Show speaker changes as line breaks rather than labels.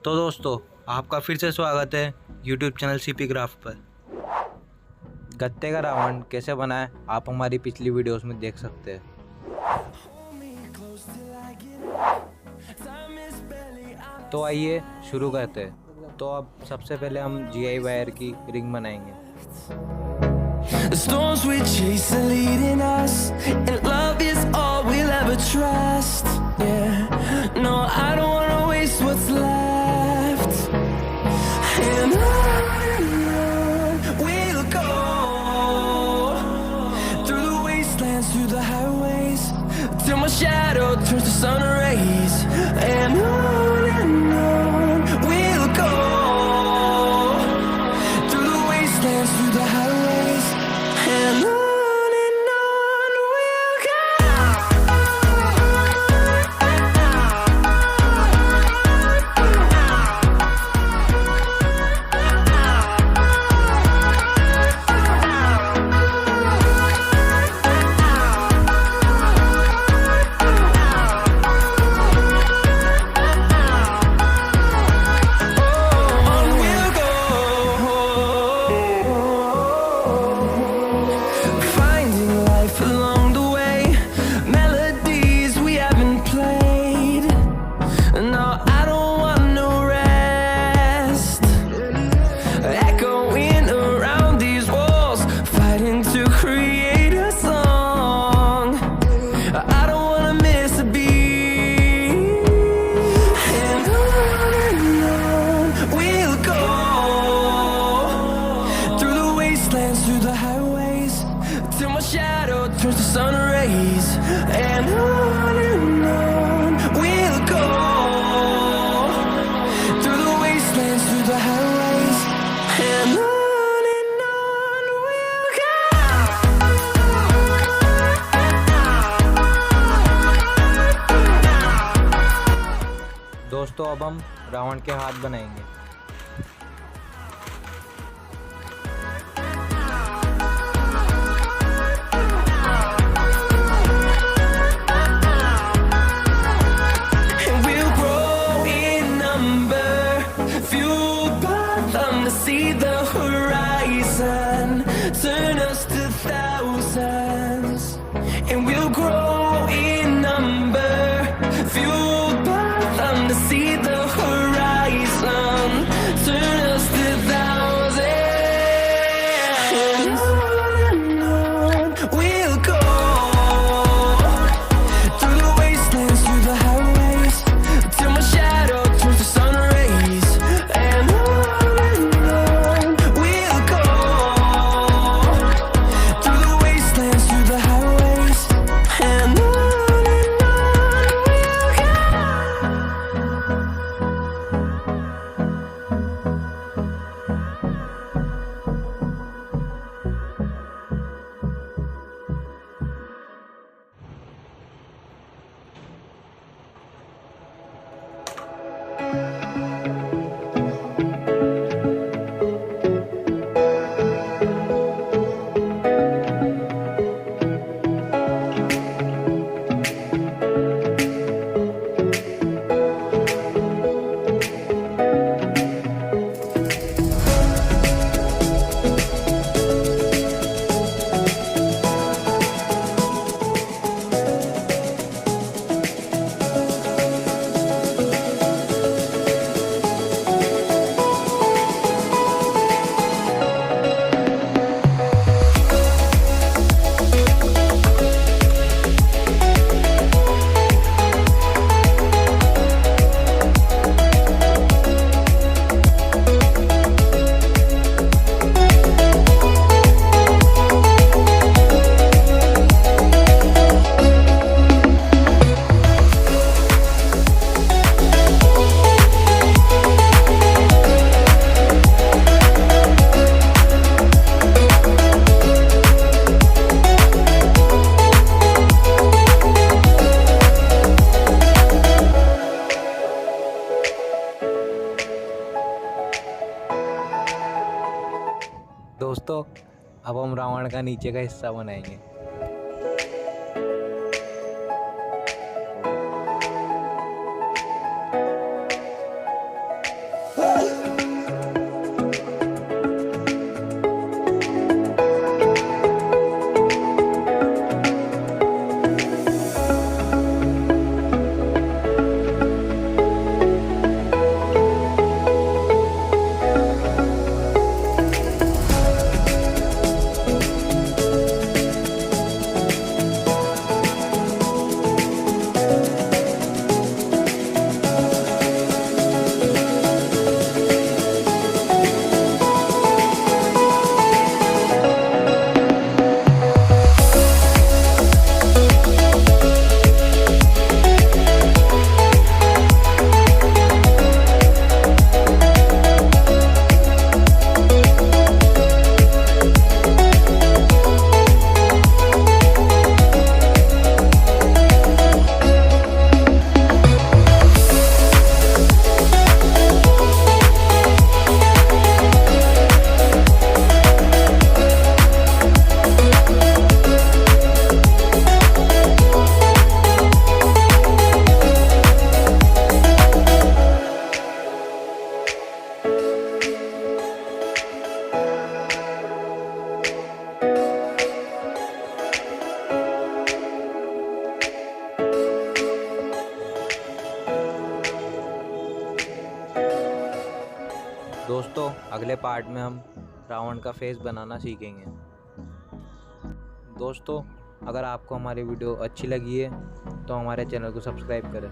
तो दोस्तों, आपका फिर से स्वागत है YouTube चैनल सीपी क्राफ्ट पर। गत्ते का रावण कैसे बनाए आप हमारी पिछली वीडियोस में देख सकते हैं। तो आइए शुरू करते हैं। तो अब सबसे पहले हम GI वायर की रिंग बनाएंगे।
The storms we chase are leading us, and love is all we'll ever trust. Yeah, no, I don't wanna waste what's left. And on we'll go, through the wastelands, through the highways, till my shadow turns to sun rays. And on we'll go, through the wastelands, through the highways. And on we'll go. On we'll go. Finding life along the way, melodies we haven't played. No, I don't want no rest. Echoing around these walls, fighting to create a song. I don't wanna miss a beat. And on we'll go, through the wastelands, through the highways, till my shadow turns to sun rays. And on we'll go, through the wastelands, through the highways. And on we'll go.
दोस्तों, अब हम रावण के हाथ बनाएंगे।
And we'll grow in number, fueled by them to see the horizon, turn us to thousands. And we'll grow in number, fueled by them to see the horizon, turn us to thousands. And on we'll go, through the wastelands, through the highways, till my shadow turns to sun rays. And on we'll go, through the wastelands, through the highways. And on we'll go.
दोस्तों, अब हम रावण का नीचे का हिस्सा बनाएंगे। दोस्तों अगले पार्ट में हम रावण का फेस बनाना सीखेंगे। दोस्तों अगर आपको हमारी वीडियो अच्छी लगी है तो हमारे चैनल को सब्सक्राइब करें।